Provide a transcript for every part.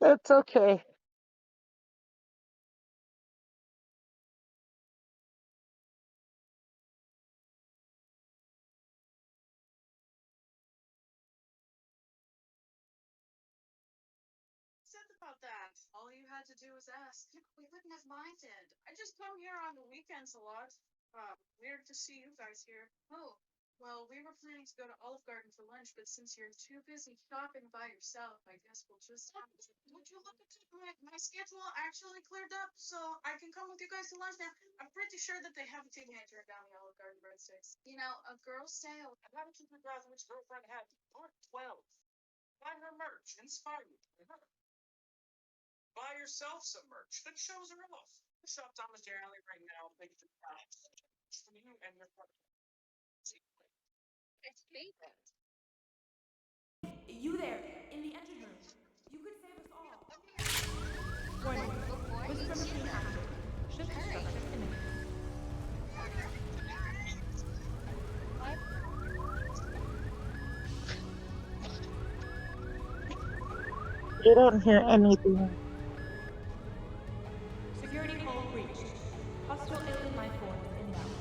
It's okay. Said about that. All you had to do was ask. We wouldn't have minded. I just come here on the weekends a lot. Weird to see you guys here. Oh, well, we were planning to go to Olive Garden for lunch, but since you're too busy shopping by yourself, I guess we'll just. Would you look into my schedule actually cleared up so I can come with you guys to lunch now? I'm pretty sure that they have a teenager down the Olive Garden breadsticks. You know, a girl's sale. I gotta keep my brother which girlfriend had part 12. Buy her merch, inspire you. Buy yourself some merch that shows her off. Shop Thomas J. Alley right now. Make it for you and your partner. It's favorite. You there, in the engine room. You could save us all. Warning. Whisper machine active. Ship destruction imminent. You don't hear anything. Security hull breached. Hostile alien life forms inbound.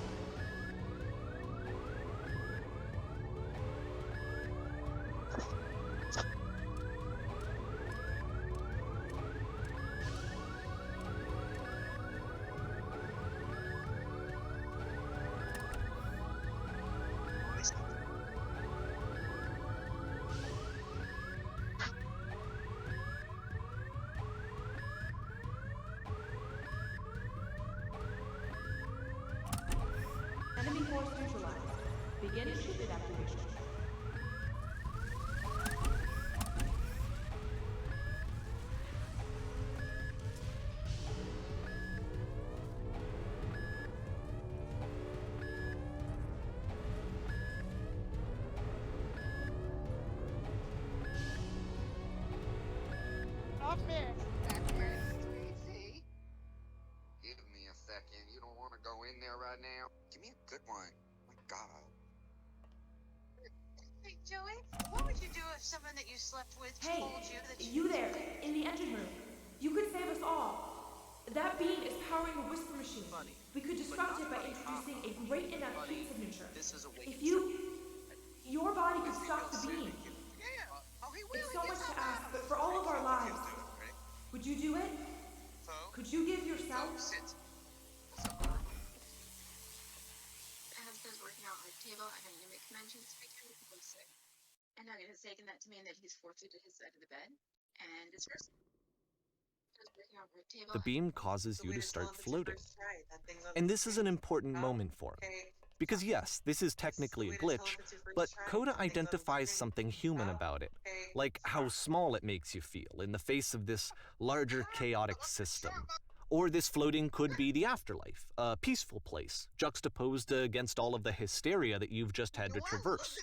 Enemy force neutralized. Begin ship evacuation. Give me a second. You don't want to go in there right now? Give me a good one. My God. Hey, Joey, what would you do if someone that you slept with Hey, told you that you there, in the engine room. You could save us all. That beam is powering a whisper machine. We could disrupt it by introducing a great enough heat signature. If your body could stop the beam. It's so much to ask, but for all of our lives, would you do it? Could you give yourself? My husband's working out on the table and I'm gonna make mentions speaking of sick. And I'm gonna taken that to mean that he's forfeited his side of the bed. And it's first working out on the table. The beam causes you to start floating. And this is an important moment for him. Because yes, this is technically a glitch, but Coda identifies something human about it, like how small it makes you feel in the face of this larger chaotic system. Or this floating could be the afterlife, a peaceful place, juxtaposed against all of the hysteria that you've just had to traverse.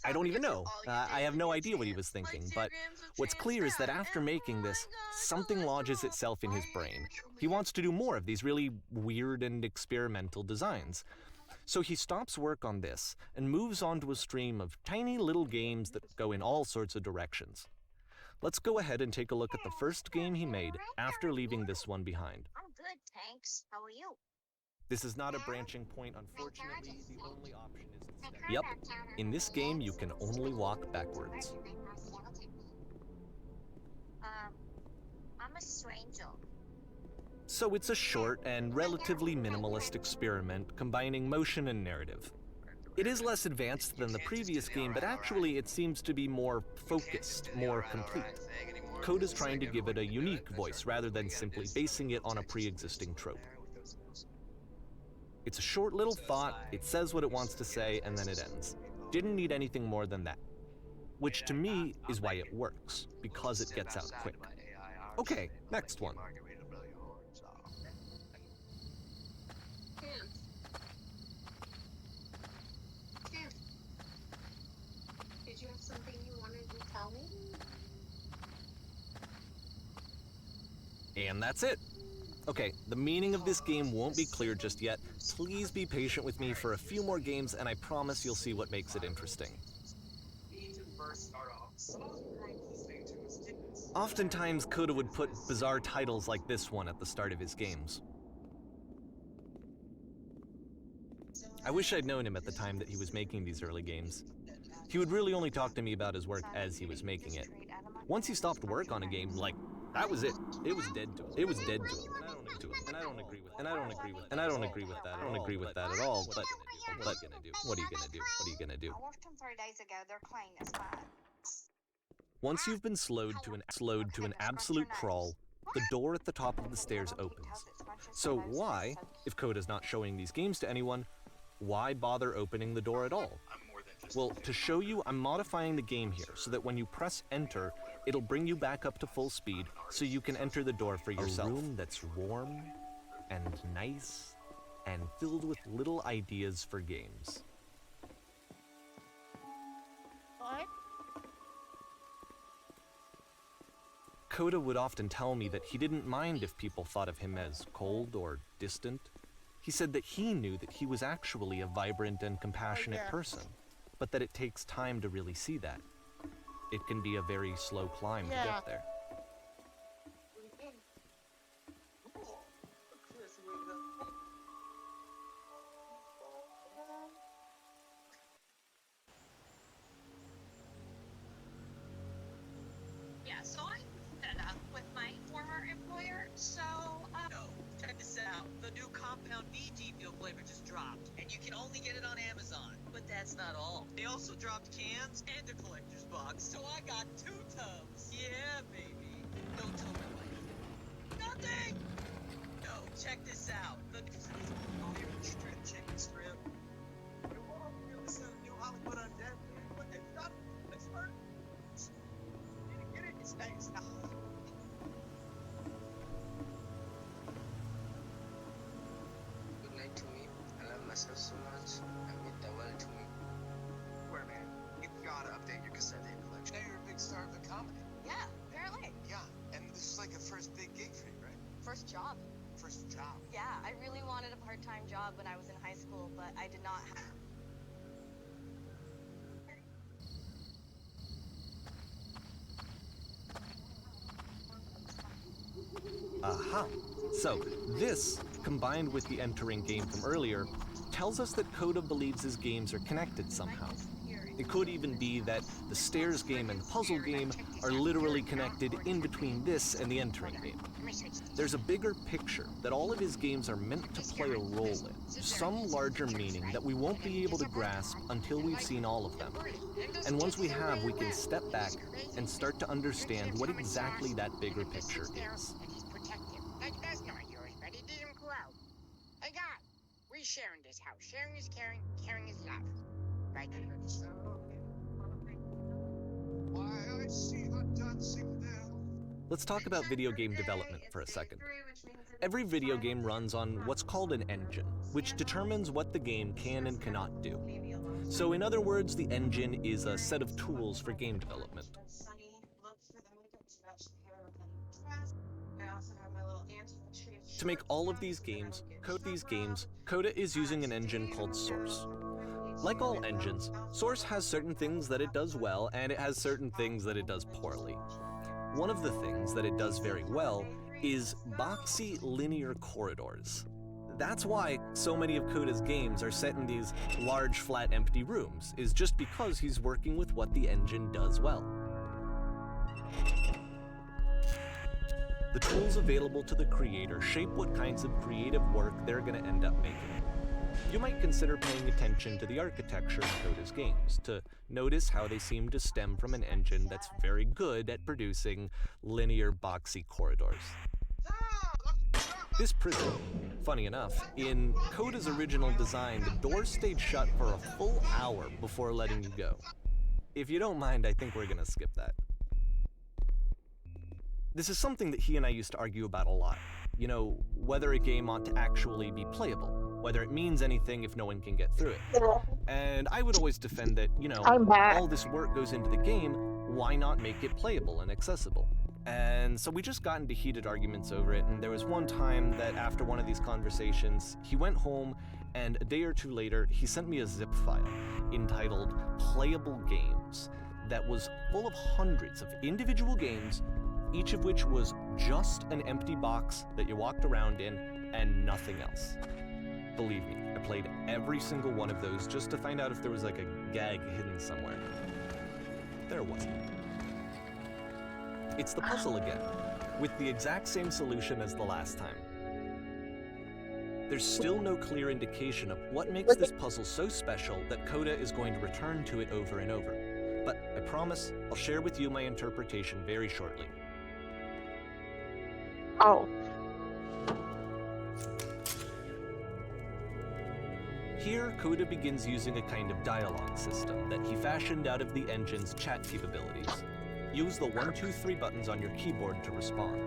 I don't even know. I have no idea what he was thinking, but what's clear is that after making this, something lodges itself in his brain. He wants to do more of these really weird and experimental designs. So he stops work on this and moves on to a stream of tiny little games that go in all sorts of directions. Let's go ahead and take a look at the first game he made after leaving this one behind. I'm good, thanks. How are you? This is not a branching point, unfortunately. The only option is to stay. Yep, in this game you can only walk backwards. I'm a stranger. So it's a short and relatively minimalist experiment combining motion and narrative. It is less advanced than the previous game, but actually it seems to be more focused, more complete. Code is trying to give it a unique voice rather than simply basing it on a pre-existing trope. It's a short little thought, it says what it wants to say, and then it ends. Didn't need anything more than that. Which to me is why it works, because it gets out quick. Okay, next one. Did you have something you wanted to tell me? And that's it. Okay, the meaning of this game won't be clear just yet. Please be patient with me for a few more games, and I promise you'll see what makes it interesting. Oftentimes, Coda would put bizarre titles like this one at the start of his games. I wish I'd known him at the time that he was making these early games. He would really only talk to me about his work as he was making it. Once he stopped work on a game, like, that was it. It was dead to him. It was dead to him. And I don't agree with that at all, but what are you gonna do? What are you gonna do? I watched them 3 days ago. They're clean. It's fine. Once you've been slowed to an absolute crawl, the door at the top of the stairs opens. So why, if Coda's not showing these games to anyone, why bother opening the door at all? Well, to show you, I'm modifying the game here so that when you press enter, it'll bring you back up to full speed so you can enter the door for yourself. A room that's warm and nice and filled with little ideas for games. What? Coda would often tell me that he didn't mind if people thought of him as cold or distant. He said that he knew that he was actually a vibrant and compassionate person, but that it takes time to really see that. It can be a very slow climb to get there. Yeah, so I set up with my former employer, so, No, check this out. The new Compound V G-Fuel flavor just dropped, and you can only get it on Amazon. But that's not all. They also dropped cans and a collector's box, so I got 2 tubs. Yeah, baby. Don't tell my wife. Nothing! No, check this out. The strip chicken strip. This is a new Hollywood undead. What they've got? It's hurt. Get it? It's nice. Good night to me. I love myself so much. I mean the world to me. Where, man? You gotta update your cassette tape collection. Now you're a big star of the comedy. Yeah, apparently. Yeah, and this is like a first big gig for you, right? First job. First job. Yeah, I really wanted a part-time job when I was in high school, but I did not have. Aha! So, this, combined with the entering game from earlier, tells us that Coda believes his games are connected somehow. It could even be that the stairs game and the puzzle game are literally connected in between this and the entering game. There's a bigger picture that all of his games are meant to play a role in, some larger meaning that we won't be able to grasp until we've seen all of them. And once we have, we can step back and start to understand what exactly that bigger picture is. That's not yours, but it didn't grow. Hey, God, we're sharing this house. Sharing is caring, caring is love. Right? Why I see her dancing there. Let's talk about video game development for a second. Every video game runs on what's called an engine, which determines what the game can and cannot do. So in other words, the engine is a set of tools for game development. To make all of these games, Coda is using an engine called Source. Like all engines, Source has certain things that it does well, and it has certain things that it does poorly. One of the things that it does very well is boxy linear corridors. That's why so many of Coda's games are set in these large, flat, empty rooms, is just because he's working with what the engine does well. The tools available to the creator shape what kinds of creative work they're going to end up making. You might consider paying attention to the architecture of Coda's games, to notice how they seem to stem from an engine that's very good at producing linear, boxy corridors. This prison, funny enough, in Coda's original design, the door stayed shut for a full hour before letting you go. If you don't mind, I think we're gonna skip that. This is something that he and I used to argue about a lot. You know, whether a game ought to actually be playable, whether it means anything if no one can get through it. And I would always defend that, you know, all this work goes into the game, why not make it playable and accessible? And so we just got into heated arguments over it, and there was one time that after one of these conversations, he went home, and a day or two later, he sent me a zip file entitled Playable Games that was full of hundreds of individual games each of which was just an empty box that you walked around in and nothing else. Believe me, I played every single one of those just to find out if there was like a gag hidden somewhere. There wasn't. It's the puzzle again, with the exact same solution as the last time. There's still no clear indication of what makes this puzzle so special that Coda is going to return to it over and over. But I promise I'll share with you my interpretation very shortly. Oh. Here, Coda begins using a kind of dialogue system that he fashioned out of the engine's chat capabilities. Use the 1, 2, 3 buttons on your keyboard to respond.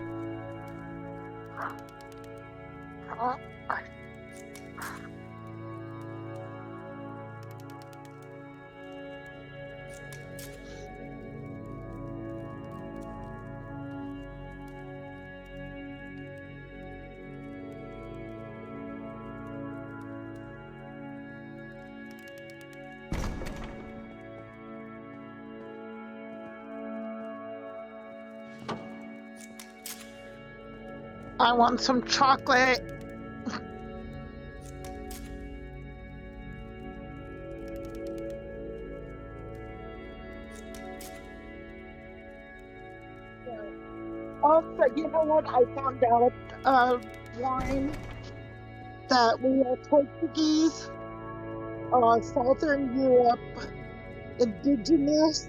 I want some chocolate. Also, you know what I found out? Wine that we are Portuguese, Southern Europe, indigenous,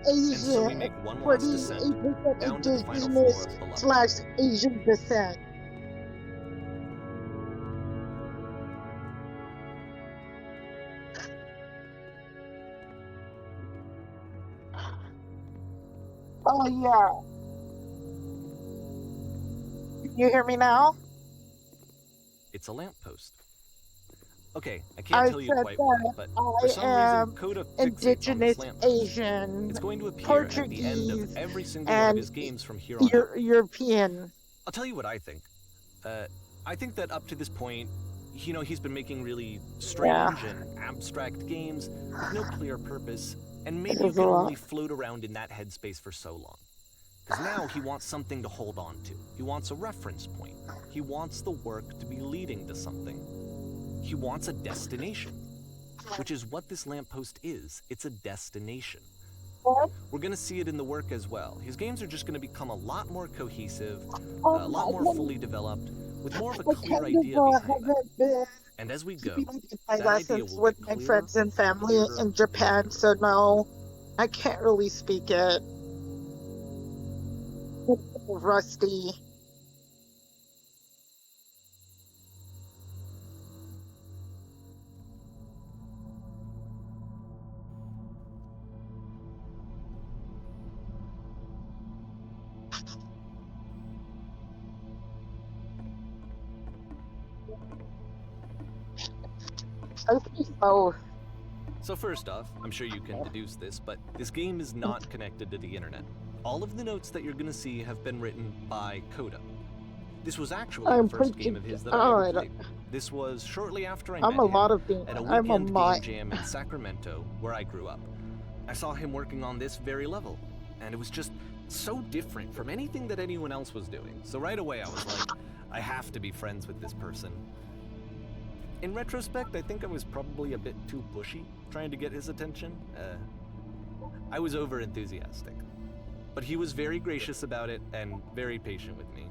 And so we Asian, make one last descent 48% down to the final floor indigenous of the level. / Asian descent. Oh yeah. Can you hear me now? It's a lamppost. Okay, I can't I tell you said quite why, that but for I some am reason, Coda fixates on this indigenous lamppost. Asian, It's going to appear at the end Portuguese, of every single one of and his games from here on out. European. I'll tell you what I think. I think that up to this point, you know, he's been making really strange and abstract games with no clear purpose, and maybe you There's a can lot. only float around in that headspace for so long. Because now he wants something to hold on to. He wants a reference point. He wants the work to be leading to something. He wants a destination, which is what this lamppost is. It's a destination. We're going to see it in the work as well. His games are just going to become a lot more cohesive, a lot more fully developed, with more of a clear idea behind them. And as we go, My that idea lessons will with get my clearer friends and family clearer in and Japan, clearer. so no, I can't really speak it. It's rusty. I speak both. So first off, I'm sure you can deduce this, but this game is not connected to the internet. All of the notes that you're going to see have been written by Coda. This was actually I'm the first pretty- game of his that oh, I I ever don't- played. This was shortly after I I'm met a him lot of things. at a I'm a weekend game mod. jam in Sacramento, where I grew up. I saw him working on this very level, and it was just so different from anything that anyone else was doing. So right away I was like, I have to be friends with this person. In retrospect, I think I was probably a bit too pushy trying to get his attention. I was over-enthusiastic. But he was very gracious about it and very patient with me.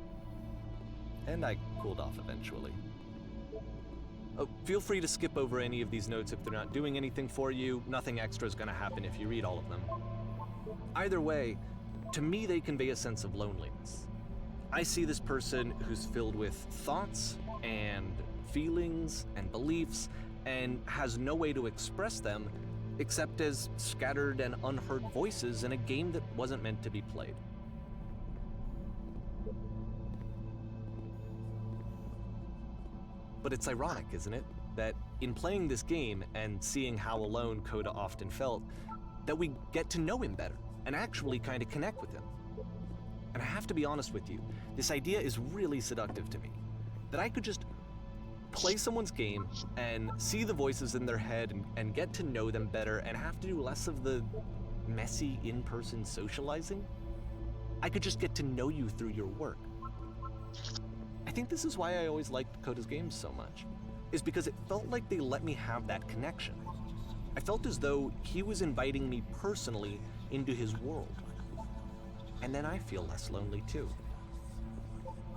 And I cooled off eventually. Oh, feel free to skip over any of these notes if they're not doing anything for you. Nothing extra is going to happen if you read all of them. Either way, to me they convey a sense of loneliness. I see this person who's filled with thoughts and feelings and beliefs and has no way to express them except as scattered and unheard voices in a game that wasn't meant to be played. But it's ironic, isn't it, that in playing this game and seeing how alone Coda often felt, that we get to know him better and actually kind of connect with him. And I have to be honest with you, this idea is really seductive to me. That I could just play someone's game and see the voices in their head and get to know them better and have to do less of the messy in-person socializing. I could just get to know you through your work. I think this is why I always liked Coda's games so much, is because it felt like they let me have that connection. I felt as though he was inviting me personally into his world. And then I feel less lonely too.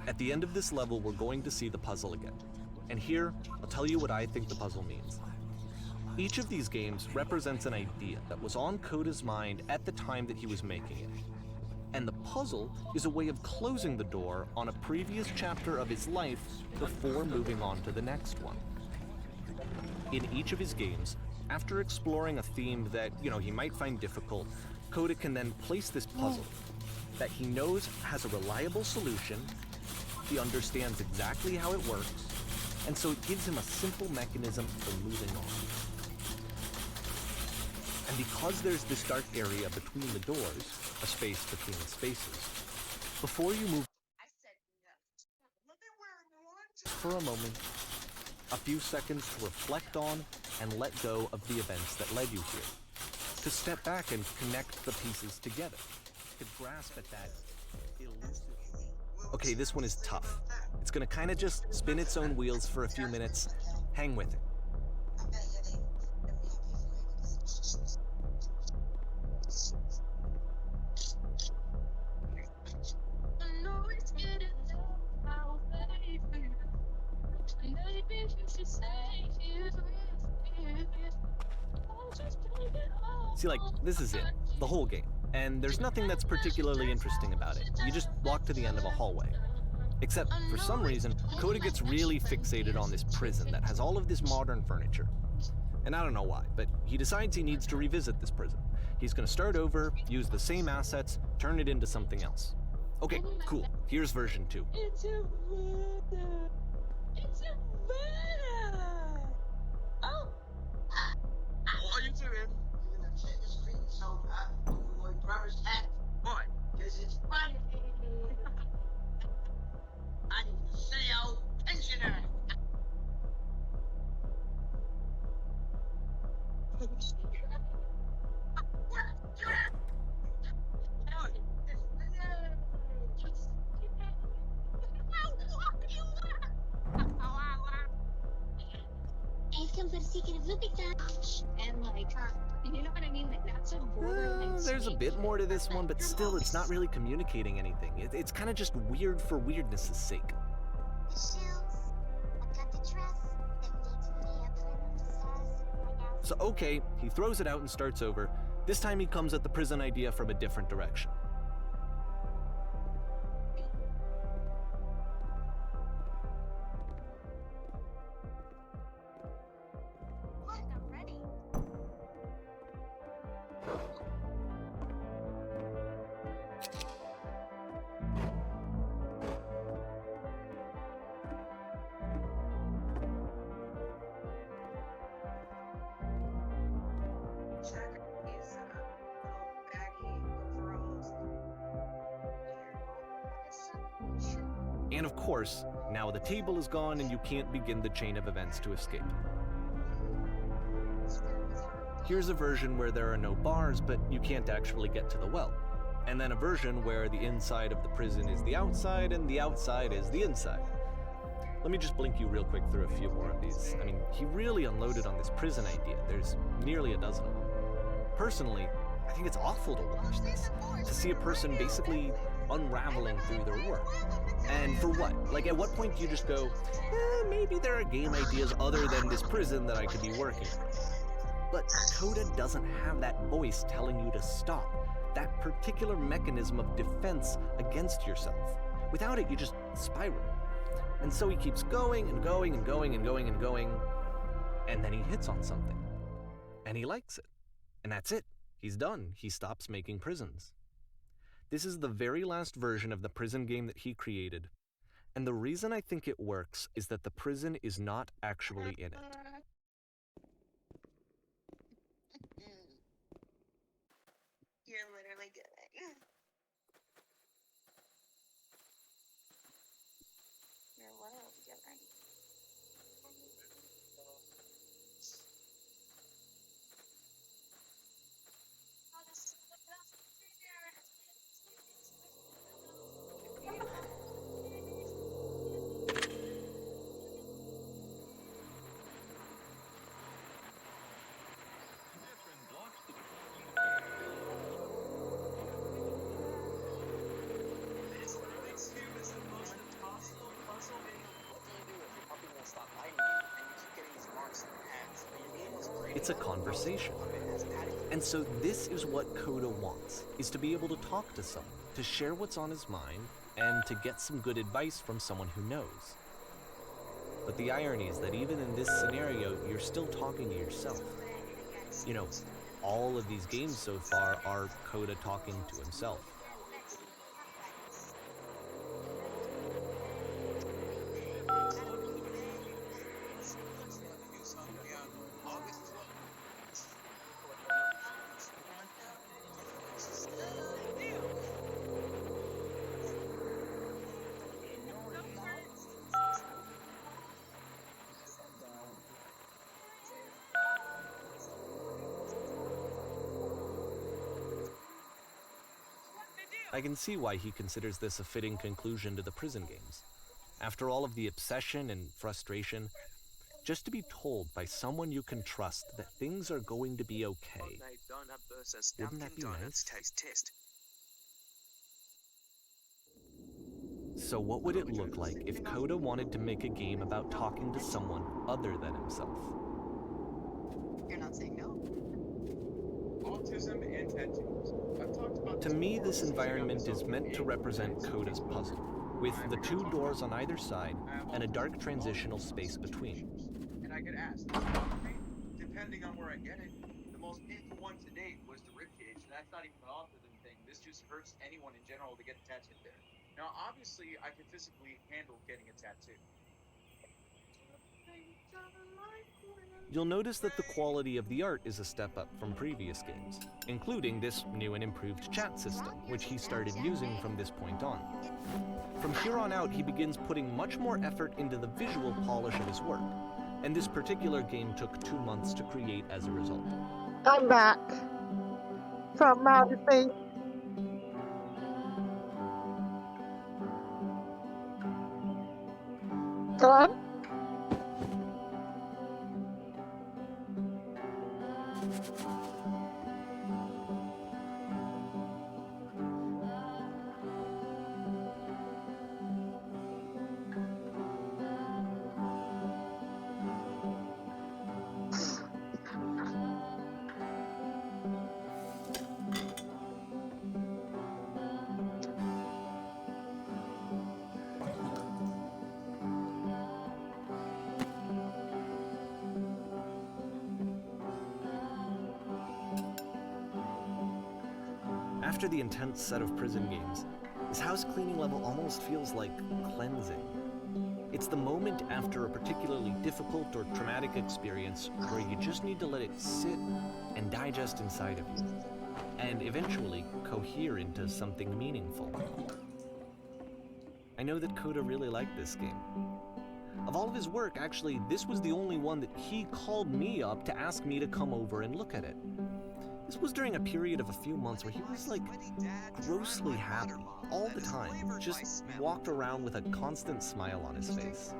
At the end of this level, we're going to see the puzzle again. And here, I'll tell you what I think the puzzle means. Each of these games represents an idea that was on Coda's mind at the time that he was making it. And the puzzle is a way of closing the door on a previous chapter of his life before moving on to the next one. In each of his games, after exploring a theme that, he might find difficult, Coda can then place this puzzle that he knows has a reliable solution, he understands exactly how it works, and so it gives him a simple mechanism for moving on. And because there's this dark area between the doors, a space between the spaces, before you move I said no. Let me wear it one for a moment, a few seconds to reflect on and let go of the events that led you here, to step back and connect the pieces together, to grasp at that elusive... Okay, this one is tough. It's gonna kind of just spin its own wheels for a few minutes. Hang with it. See, this is it, the whole game. And there's nothing that's particularly interesting about it. You just walk to the end of a hallway. Except, for some reason, Coda gets really fixated on this prison that has all of this modern furniture. And I don't know why, but he decides he needs to revisit this prison. He's gonna start over, use the same assets, turn it into something else. Okay, cool. Here's version 2. It's a winner. It's a winner. Oh. What are you doing? You're gonna check the screen so my brother's hat. Why? Because it's funny. I'm the CEO pensioner. I've come for the secret of looping time. And you know what I mean? That's a borderline. There's a bit more to this one, but still, it's not really communicating anything. It's kind of just weird for weirdness' sake. The shoes. I got the dress. That needs me up for the So okay, he throws it out and starts over. This time he comes at the prison idea from a different direction. What? I'm ready. Check these little baggy overalls. And of course, now the table is gone and you can't begin the chain of events to escape. Here's a version where there are no bars, but you can't actually get to the well. And then a version where the inside of the prison is the outside and the outside is the inside. Let me just blink you real quick through a few more of these. I mean, he really unloaded on this prison idea. There's nearly a dozen of them. Personally, I think it's awful to watch this, to see a person basically unraveling through their work. And for what? At what point do you just go, maybe there are game ideas other than this prison that I could be working on? But Coda doesn't have that voice telling you to stop, that particular mechanism of defense against yourself. Without it, you just spiral. And so he keeps going and going and going and going and going, and then he hits on something. And he likes it. And that's it. He's done. He stops making prisons. This is the very last version of the prison game that he created. And the reason I think it works is that the prison is not actually in it. You're literally good. You're literally good. It's a conversation. And so this is what Coda wants, is to be able to talk to someone, to share what's on his mind, and to get some good advice from someone who knows. But the irony is that even in this scenario, you're still talking to yourself. You know, all of these games so far are Coda talking to himself. I can see why he considers this a fitting conclusion to the prison games. After all of the obsession and frustration, just to be told by someone you can trust that things are going to be okay. Wouldn't that be nice? So what would it look like if Coda wanted to make a game about talking to someone other than himself? You're not saying no. Autism and tattoos. I've talked about To me, this environment is meant to represent Coda's puzzle, with the two doors on either side and a dark transitional space between. And I get asked, depending on where I get it. The most painful one to date was the ribcage, and that's not even an autism thing. This just hurts anyone in general to get a tattoo there. Now, obviously, I can physically handle getting a tattoo. You'll notice that the quality of the art is a step up from previous games, including this new and improved chat system, which he started using from this point on. From here on out, he begins putting much more effort into the visual polish of his work, and this particular game took 2 months to create as a result. I'm back from outer space. Go on. After the intense set of prison games, this house cleaning level almost feels like cleansing. It's the moment after a particularly difficult or traumatic experience where you just need to let it sit and digest inside of you, and eventually cohere into something meaningful. I know that Coda really liked this game. Of all of his work, actually, this was the only one that he called me up to ask me to come over and look at it. This was during a period of a few months where he was like grossly happy all the time, just walked around with a constant smile on his face.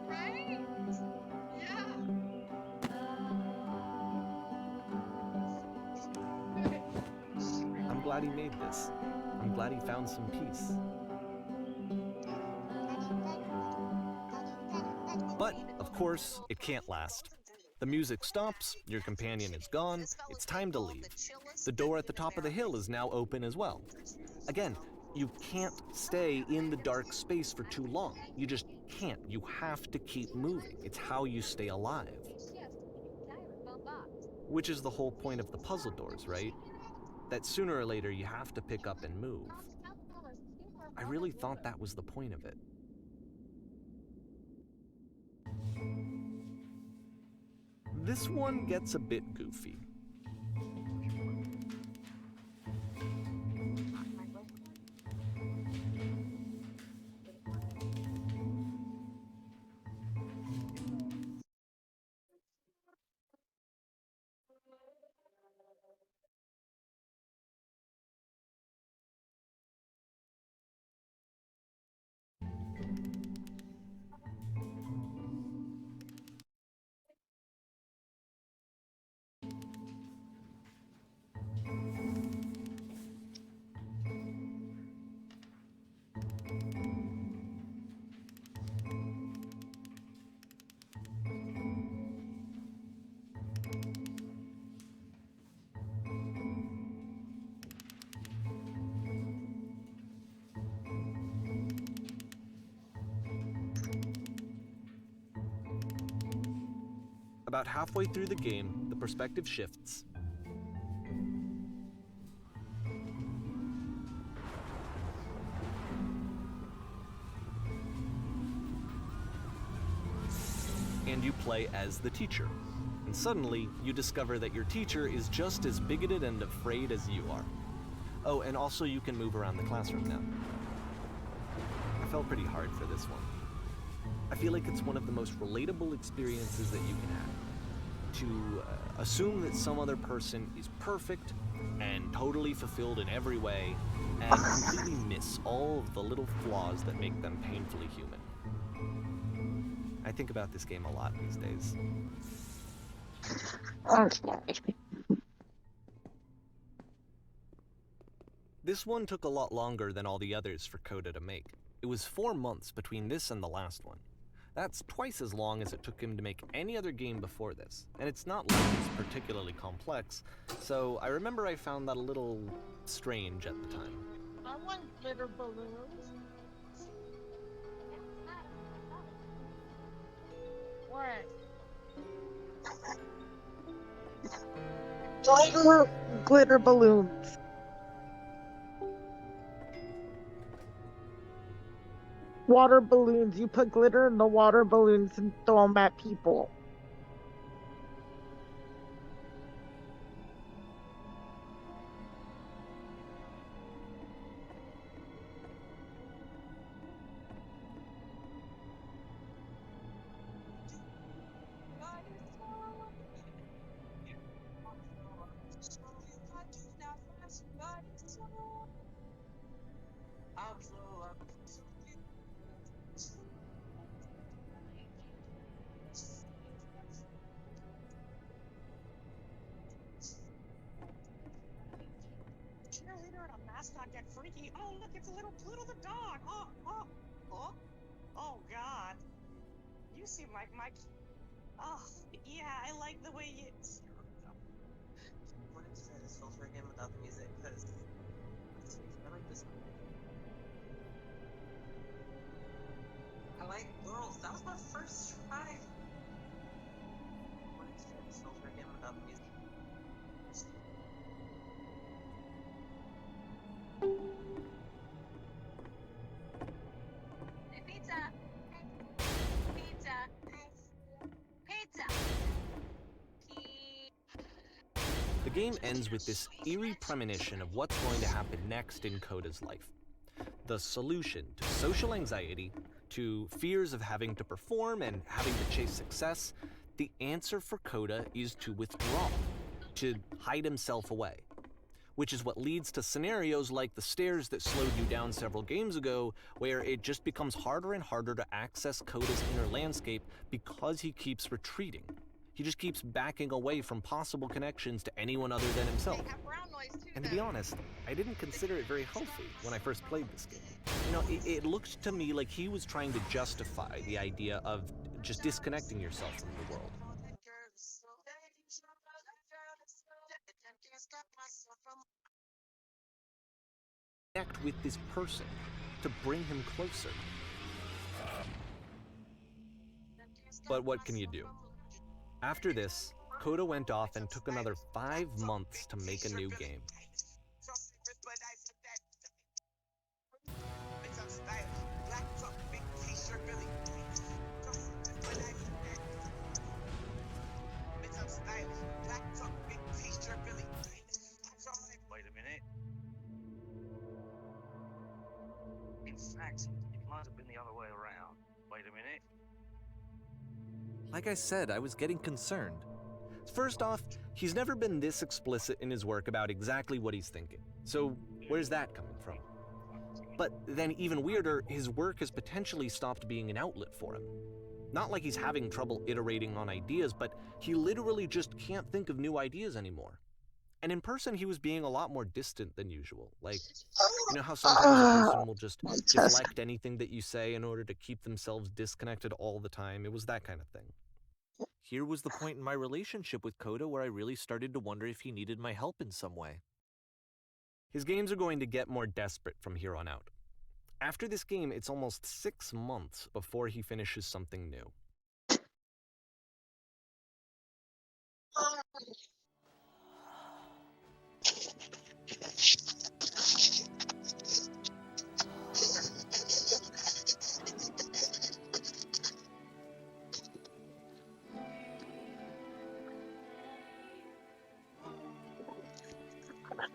Right? Yeah. I'm glad he made this. I'm glad he found some peace. But, of course, it can't last. The music stops, your companion is gone, it's time to leave. The door at the top of the hill is now open as well. Again, you can't stay in the dark space for too long. You just can't. You have to keep moving. It's how you stay alive. Which is the whole point of the puzzle doors, right? That sooner or later you have to pick up and move. I really thought that was the point of it. This one gets a bit goofy. About halfway through the game, the perspective shifts. And you play as the teacher. And suddenly, you discover that your teacher is just as bigoted and afraid as you are. Oh, and also you can move around the classroom now. I felt pretty hard for this one. I feel like it's one of the most relatable experiences that you can have. To assume that some other person is perfect and totally fulfilled in every way, and completely miss all of the little flaws that make them painfully human. I think about this game a lot these days. Okay. This one took a lot longer than all the others for Coda to make. It was 4 months between this and the last one. That's twice as long as it took him to make any other game before this, and it's not like it's particularly complex, so I remember I found that a little strange at the time. I want glitter balloons. What? Glitter balloons. Water balloons. You put glitter in the water balloons and throw them at people. Cheerleader and a mascot get freaky. Oh, look, it's a little Pluto the dog. Oh, God. You seem like Mike. Oh, yeah, I like the way you. What is this? Filter again without the music, because I like this one. I like girls. That was my first try. What is this? Filter again without the music. Pizza. Pizza. Pizza. The game ends with this eerie premonition of what's going to happen next in Coda's life. The solution to social anxiety, to fears of having to perform and having to chase success, the answer for Coda is to withdraw, to hide himself away. Which is what leads to scenarios like the stairs that slowed you down several games ago, where it just becomes harder and harder to access Coda's inner landscape because he keeps retreating. He just keeps backing away from possible connections to anyone other than himself. And to be honest, I didn't consider it very healthy when I first played this game. You know, it looked to me like he was trying to justify the idea of just disconnecting yourself from the world. Connect with this person to bring him closer. But what can you do? After this, Coda went off and took another 5 months to make a new game. Wait a minute. In fact, it might have been the other way around. Wait a minute. Like I said, I was getting concerned. First off, he's never been this explicit in his work about exactly what he's thinking. So where's that coming from? But then even weirder, his work has potentially stopped being an outlet for him. Not like he's having trouble iterating on ideas, but he literally just can't think of new ideas anymore. And in person, he was being a lot more distant than usual. Like, you know how sometimes a person will just deflect anything that you say in order to keep themselves disconnected all the time? It was that kind of thing. Here was the point in my relationship with Coda where I really started to wonder if he needed my help in some way. His games are going to get more desperate from here on out. After this game, it's almost 6 months before he finishes something new.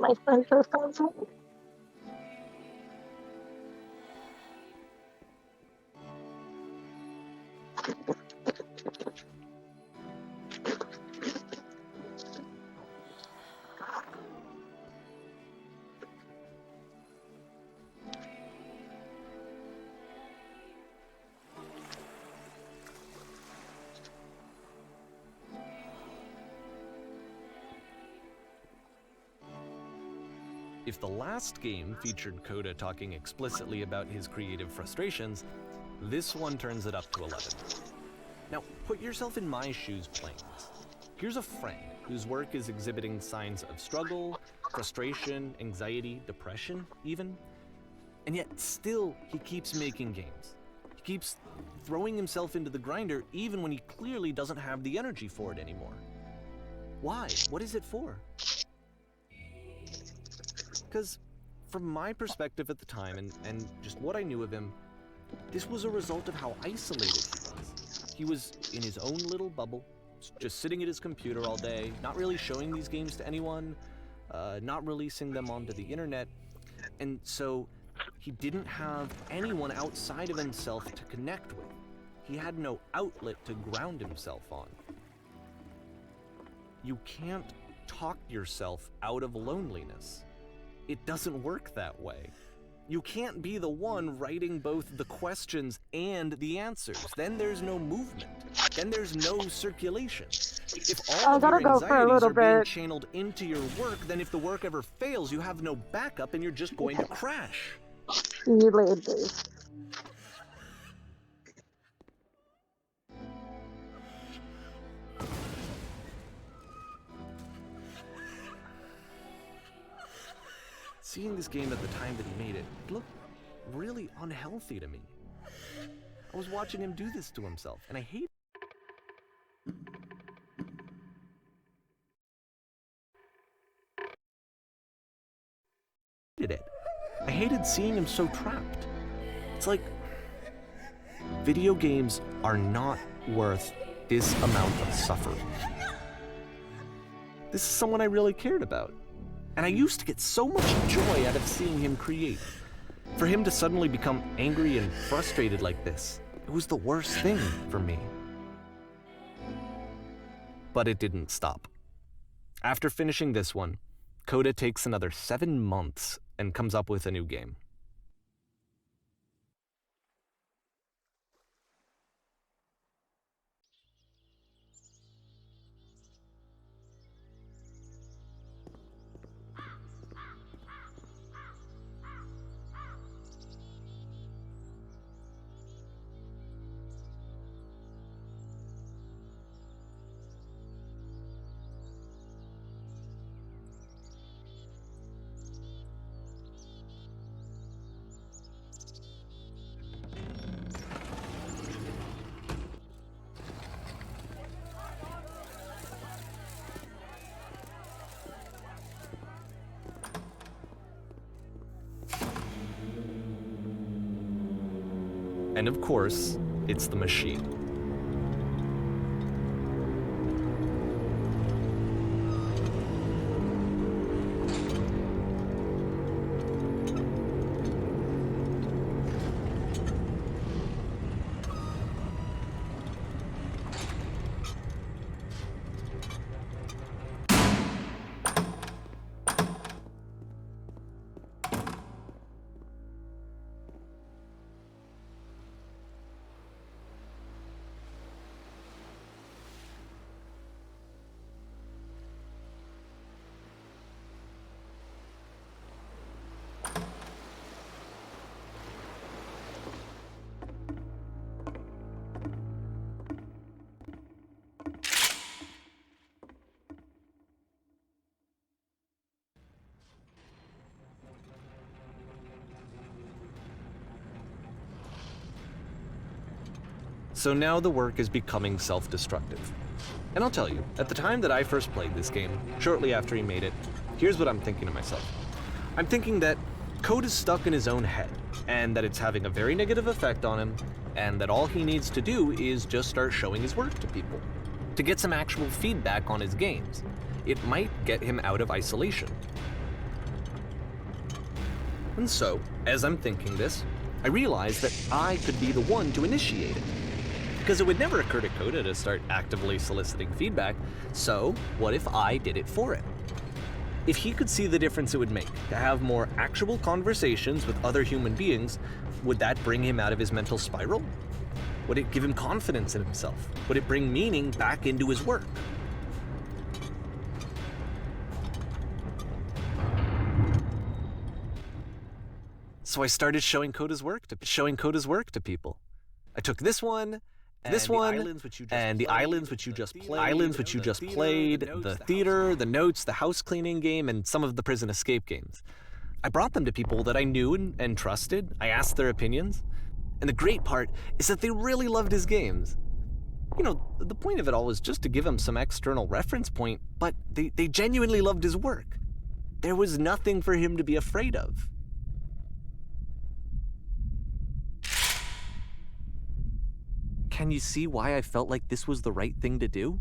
My friend just got something. If the last game featured Coda talking explicitly about his creative frustrations, this one turns it up to 11. Now, put yourself in my shoes playing this. Here's a friend whose work is exhibiting signs of struggle, frustration, anxiety, depression, even. And yet, still, he keeps making games. He keeps throwing himself into the grinder even when he clearly doesn't have the energy for it anymore. Why? What is it for? Because from my perspective at the time, and just what I knew of him, this was a result of how isolated he was. He was in his own little bubble, just sitting at his computer all day, not really showing these games to anyone, not releasing them onto the internet, and so he didn't have anyone outside of himself to connect with. He had no outlet to ground himself on. You can't talk yourself out of loneliness. It doesn't work that way. You can't be the one writing both the questions and the answers. Then there's no movement. Then there's no circulation. If all of your anxieties are being channeled into your work, then if the work ever fails, you have no backup and you're just going to crash. See you later, Dave. Seeing this game at the time that he made it looked really unhealthy to me. I was watching him do this to himself, and I hated it. I hated seeing him so trapped. It's like, video games are not worth this amount of suffering. This is someone I really cared about. And I used to get so much joy out of seeing him create. For him to suddenly become angry and frustrated like this, it was the worst thing for me. But it didn't stop. After finishing this one, Coda takes another 7 months and comes up with a new game. And of course, it's the machine. So now the work is becoming self-destructive. And I'll tell you, at the time that I first played this game, shortly after he made it, here's what I'm thinking to myself. I'm thinking that Code is stuck in his own head, and that it's having a very negative effect on him, and that all he needs to do is just start showing his work to people, to get some actual feedback on his games. It might get him out of isolation. And so, as I'm thinking this, I realize that I could be the one to initiate it. Because it would never occur to Coda to start actively soliciting feedback, so what if I did it for him? If he could see the difference it would make to have more actual conversations with other human beings, would that bring him out of his mental spiral? Would it give him confidence in himself? Would it bring meaning back into his work? So I started showing Coda's work to people. I took this one, and the islands which you just played, the theater, the notes, the house cleaning game, and some of the prison escape games. I brought them to people that I knew and trusted. I asked their opinions. And the great part is that they really loved his games. You know, the point of it all was just to give him some external reference point, but they genuinely loved his work. There was nothing for him to be afraid of. Can you see why I felt like this was the right thing to do?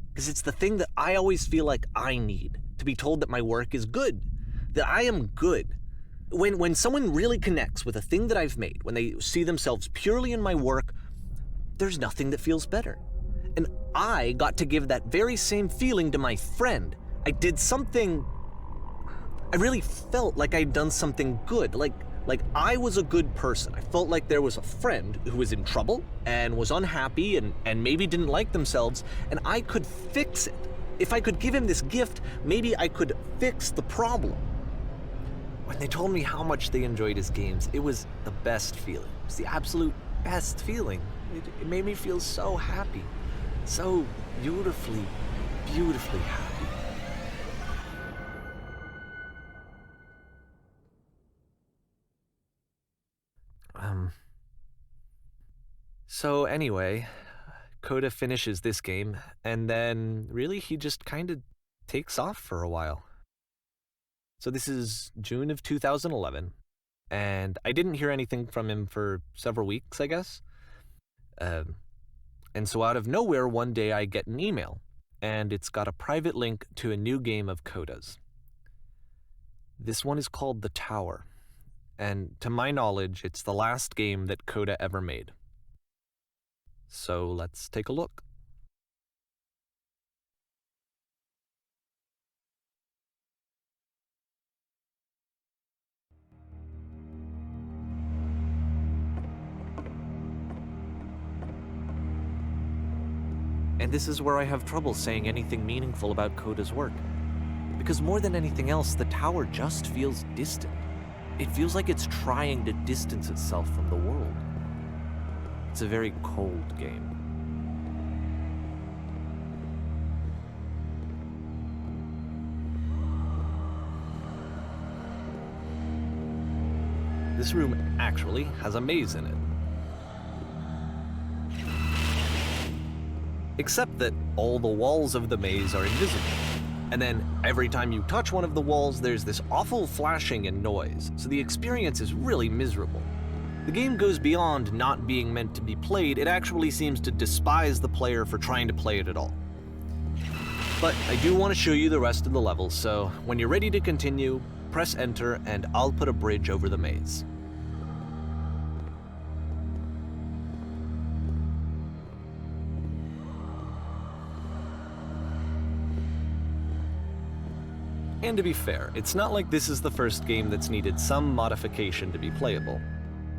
Because it's the thing that I always feel like I need, to be told that my work is good, that I am good. When someone really connects with a thing that I've made, when they see themselves purely in my work, there's nothing that feels better. And I got to give that very same feeling to my friend. I did something, I really felt like I'd done something good, like I was a good person. I felt like there was a friend who was in trouble and was unhappy and maybe didn't like themselves, and I could fix it. If I could give him this gift, maybe I could fix the problem. When they told me how much they enjoyed his games, it was the best feeling. It was the absolute best feeling. It made me feel so happy, so beautifully, beautifully happy. So anyway, Coda finishes this game, and then really he just kind of takes off for a while. So this is June of 2011, and I didn't hear anything from him for several weeks, I guess. And so out of nowhere, one day I get an email, and it's got a private link to a new game of Coda's. This one is called The Tower, and to my knowledge, it's the last game that Coda ever made. So let's take a look. And this is where I have trouble saying anything meaningful about Coda's work. Because more than anything else, the tower just feels distant. It feels like it's trying to distance itself from the world. It's a very cold game. This room actually has a maze in it. Except that all the walls of the maze are invisible. And then every time you touch one of the walls, there's this awful flashing and noise, so the experience is really miserable. The game goes beyond not being meant to be played, it actually seems to despise the player for trying to play it at all. But I do want to show you the rest of the levels, so when you're ready to continue, press enter and I'll put a bridge over the maze. And to be fair, it's not like this is the first game that's needed some modification to be playable.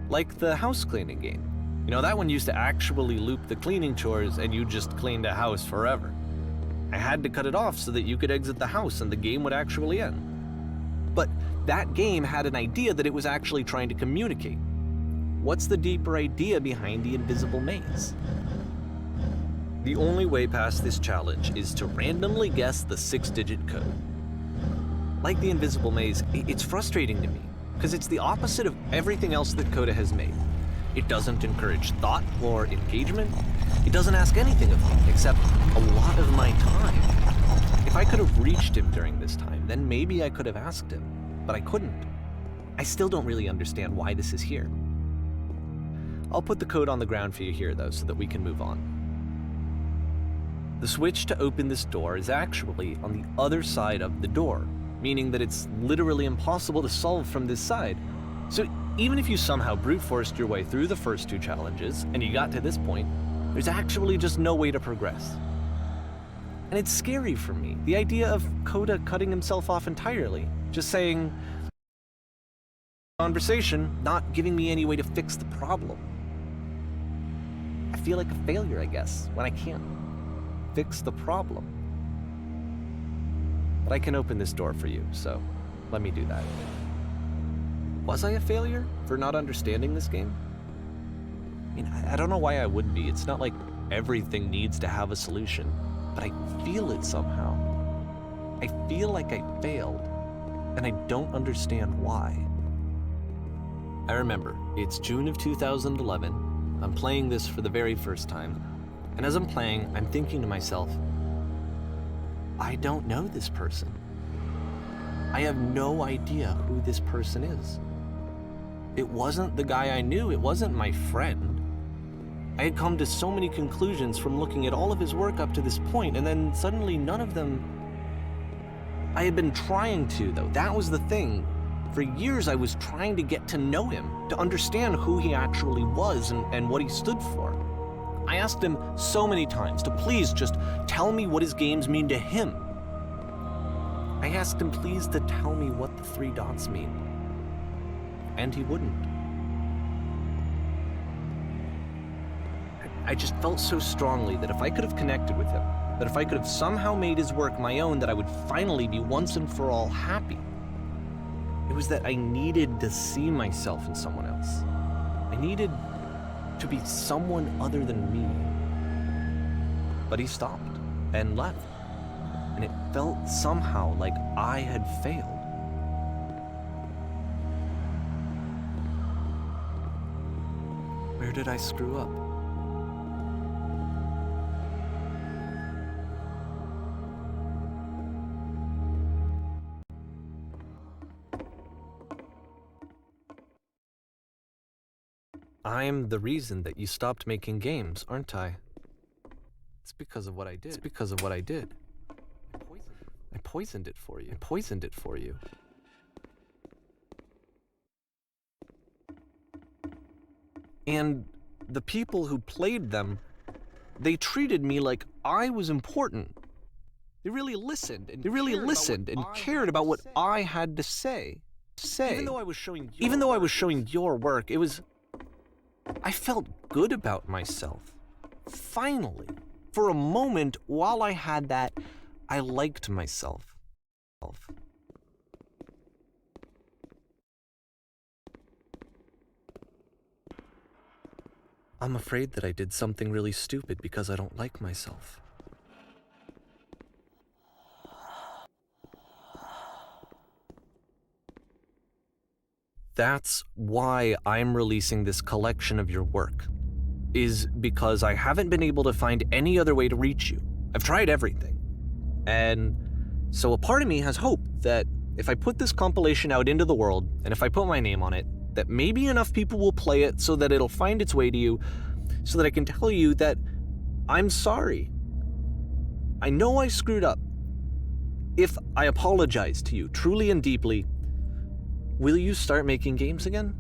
Like the house cleaning game. You know, that one used to actually loop the cleaning chores and you just cleaned a house forever. I had to cut it off so that you could exit the house and the game would actually end. But that game had an idea that it was actually trying to communicate. What's the deeper idea behind the invisible maze? The only way past this challenge is to randomly guess the 6-digit code. Like the invisible maze, it's frustrating to me, because it's the opposite of everything else that Coda has made. It doesn't encourage thought or engagement. It doesn't ask anything of me, except a lot of my time. If I could have reached him during this time, then maybe I could have asked him, but I couldn't. I still don't really understand why this is here. I'll put the code on the ground for you here, though, so that we can move on. The switch to open this door is actually on the other side of the door, meaning that it's literally impossible to solve from this side. So even if you somehow brute forced your way through the first 2 challenges and you got to this point, there's actually just no way to progress. And it's scary for me, the idea of Coda cutting himself off entirely, just saying, conversation, not giving me any way to fix the problem. I feel like a failure, I guess, when I can't fix the problem. But I can open this door for you, so let me do that. Was I a failure for not understanding this game? I mean, I don't know why I would be. It's not like everything needs to have a solution, but I feel it somehow. I feel like I failed, and I don't understand why. I remember, it's June of 2011. I'm playing this for the very first time, and as I'm playing, I'm thinking to myself, I don't know this person. I have no idea who this person is. It wasn't the guy I knew, it wasn't my friend. I had come to so many conclusions from looking at all of his work up to this point, and then suddenly none of them... I had been trying to, though. That was the thing. For years, I was trying to get to know him, to understand who he actually was and what he stood for. I asked him so many times to please just tell me what his games mean to him. I asked him please to tell me what the 3 dots mean. And he wouldn't. I just felt so strongly that if I could have connected with him, that if I could have somehow made his work my own, that I would finally be once and for all happy. It was that I needed to see myself in someone else. I needed to be someone other than me. But he stopped and left, and it felt somehow like I had failed. Where did I screw up? I'm the reason that you stopped making games, aren't I? It's because of what I did. It's because of what I did. I poisoned it for you. I poisoned it for you. And the people who played them, they treated me like I was important. They really listened and cared about what I had to say. Even though I was showing your work, it was... I felt good about myself. Finally. For a moment, while I had that, I liked myself. I'm afraid that I did something really stupid because I don't like myself. That's why I'm releasing this collection of your work, is because I haven't been able to find any other way to reach you. I've tried everything. And so a part of me has hope that if I put this compilation out into the world, and if I put my name on it, that maybe enough people will play it so that it'll find its way to you, so that I can tell you that I'm sorry. I know I screwed up. If I apologize to you truly and deeply, will you start making games again?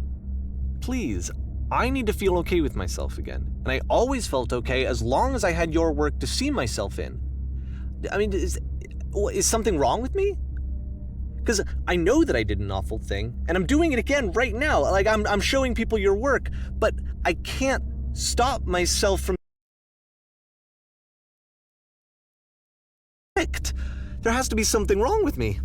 Please, I need to feel okay with myself again. And I always felt okay as long as I had your work to see myself in. I mean, is something wrong with me? Because I know that I did an awful thing, and I'm doing it again right now. Like, I'm showing people your work, but I can't stop myself from... There has to be something wrong with me.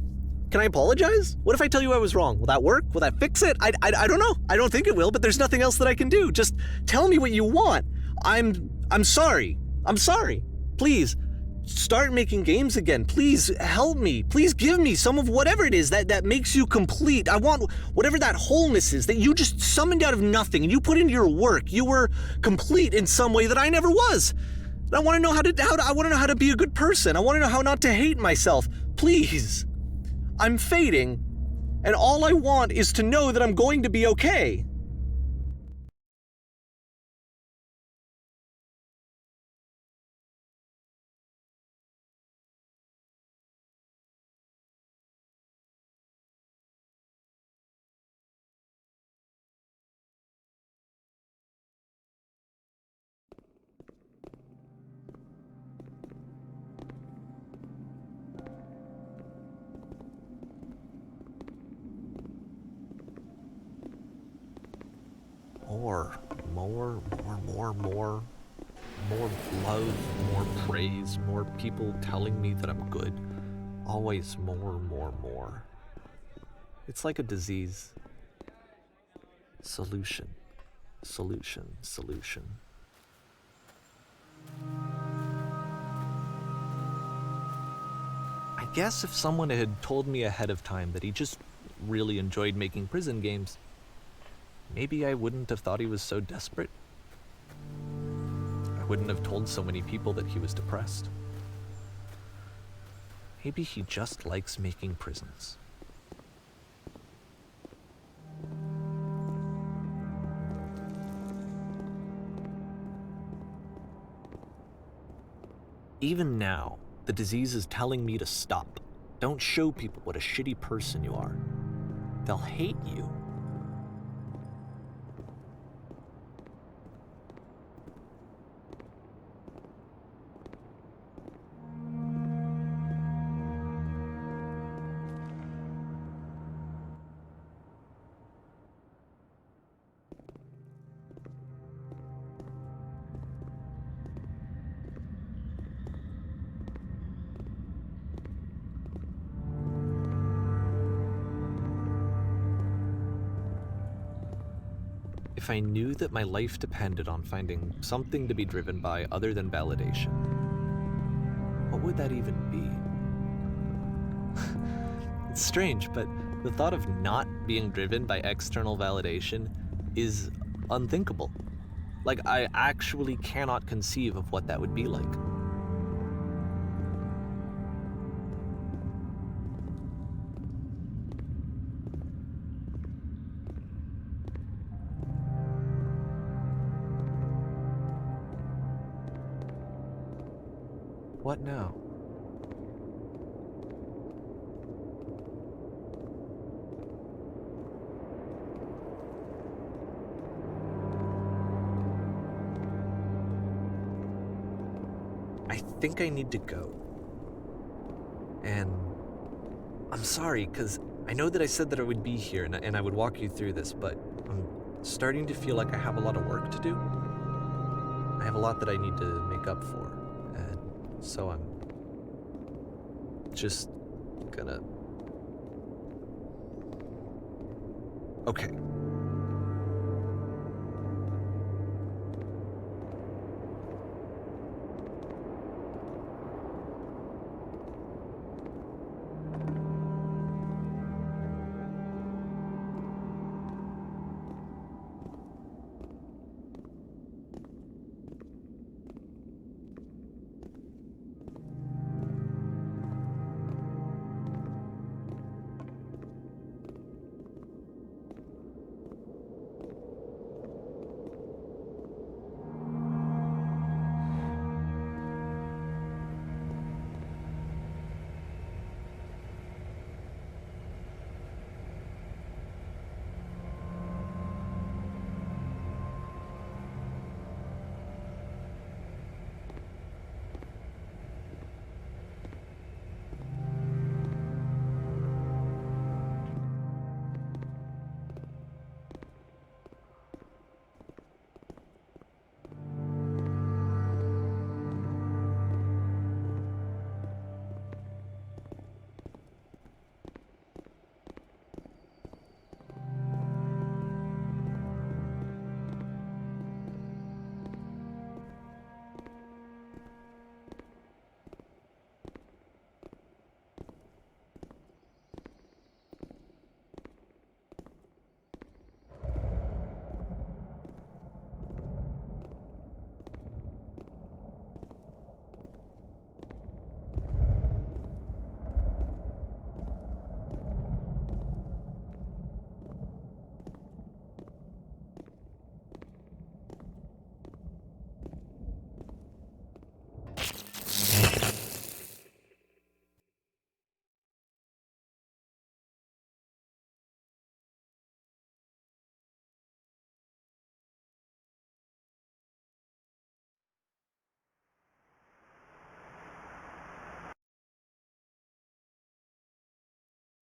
Can I apologize? What if I tell you I was wrong? Will that work? Will that fix it? I don't know. I don't think it will, but there's nothing else that I can do. Just tell me what you want. I'm sorry. I'm sorry. Please, start making games again. Please help me. Please give me some of whatever it is that makes you complete. I want whatever that wholeness is that you just summoned out of nothing and you put into your work. You were complete in some way that I never was. And I want to know I want to know how to be a good person. I want to know how not to hate myself. Please. I'm fading, and all I want is to know that I'm going to be okay. more. More love, more praise, more people telling me that I'm good. Always more. It's like a disease. Solution. I guess if someone had told me ahead of time that he just really enjoyed making prison games, maybe I wouldn't have thought he was so desperate. I wouldn't have told so many people that he was depressed. Maybe he just likes making prisons. Even now, the disease is telling me to stop. Don't show people what a shitty person you are. They'll hate you. If I knew that my life depended on finding something to be driven by other than validation, what would that even be? It's strange, but the thought of not being driven by external validation is unthinkable. Like, I actually cannot conceive of what that would be like. What now? I think I need to go. And I'm sorry, because I know that I said that I would be here and I would walk you through this, but I'm starting to feel like I have a lot of work to do. I have a lot that I need to make up for. So I'm just gonna... Okay.